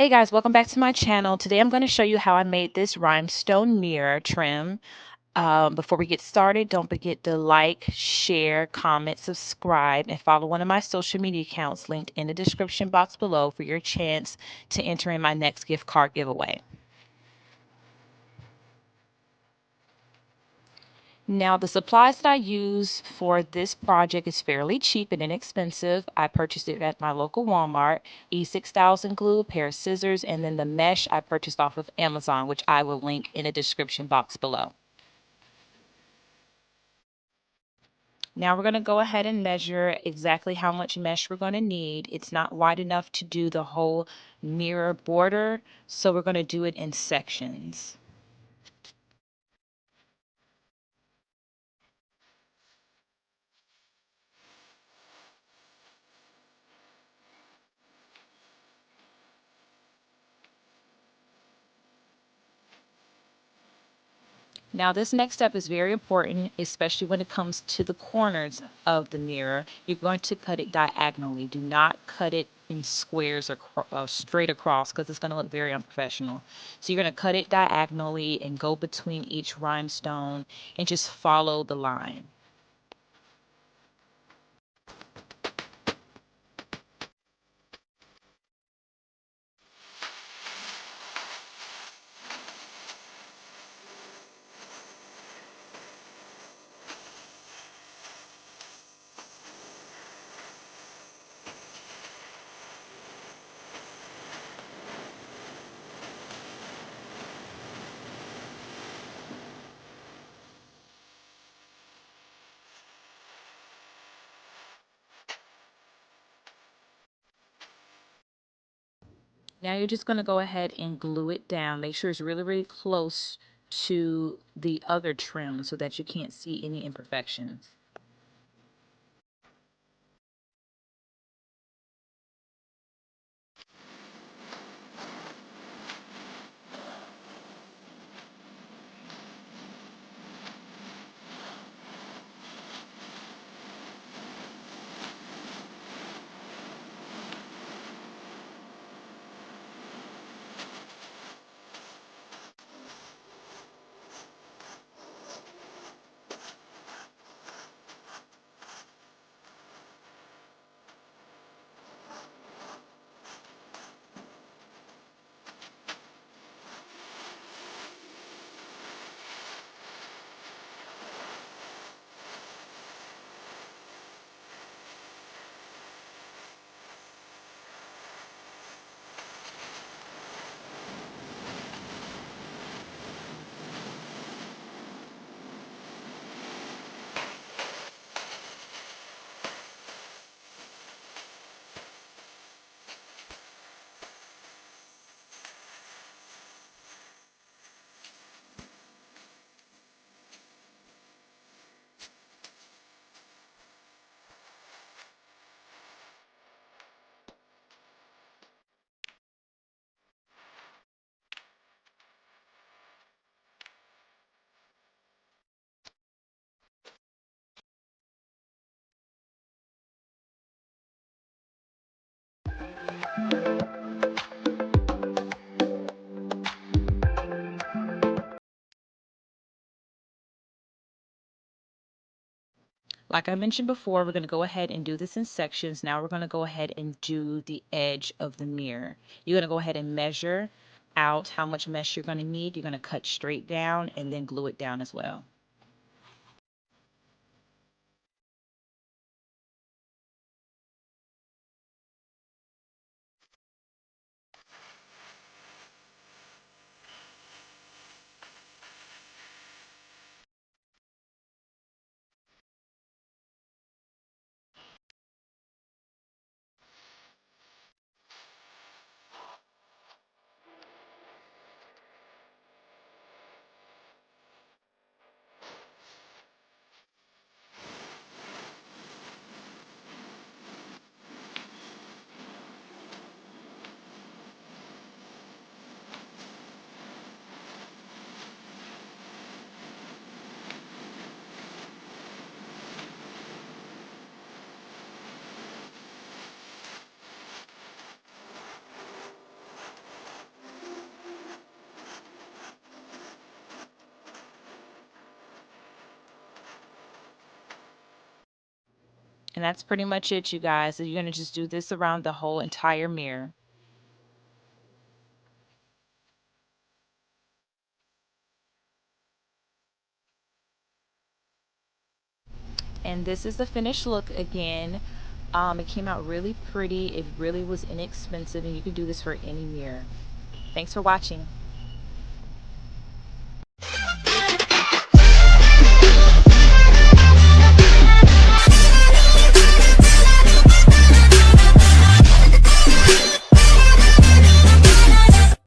Hey guys, welcome back to my channel. Today I'm going to show you how I made this rhinestone mirror trim. Before we get started, don't forget to like, share, comment, subscribe, and follow one of my social media accounts linked in the description box below for your chance to enter in my next gift card giveaway. Now, the supplies that I use for this project is fairly cheap and inexpensive. I purchased it at my local Walmart. E6000 glue, a pair of scissors, and then the mesh I purchased off of Amazon, which I will link in the description box below. Now we're going to go ahead and measure exactly how much mesh we're going to need. It's not wide enough to do the whole mirror border, so we're going to do it in sections. Now this next step is very important, especially when it comes to the corners of the mirror. You're going to cut it diagonally. Do not cut it in squares or straight across because it's going to look very unprofessional. So you're going to cut it diagonally and go between each rhinestone and just follow the line. Now you're just going to go ahead and glue it down. Make sure it's really, really close to the other trim so that you can't see any imperfections. Like I mentioned before, we're going to go ahead and do this in sections. Now we're going to go ahead and do the edge of the mirror. You're going to go ahead and measure out how much mesh you're going to need. You're going to cut straight down and then glue it down as well. And that's pretty much it, you guys. So you're going to just do this around the whole entire mirror. And this is the finished look again. It came out really pretty. It really was inexpensive, and you can do this for any mirror. Thanks for watching.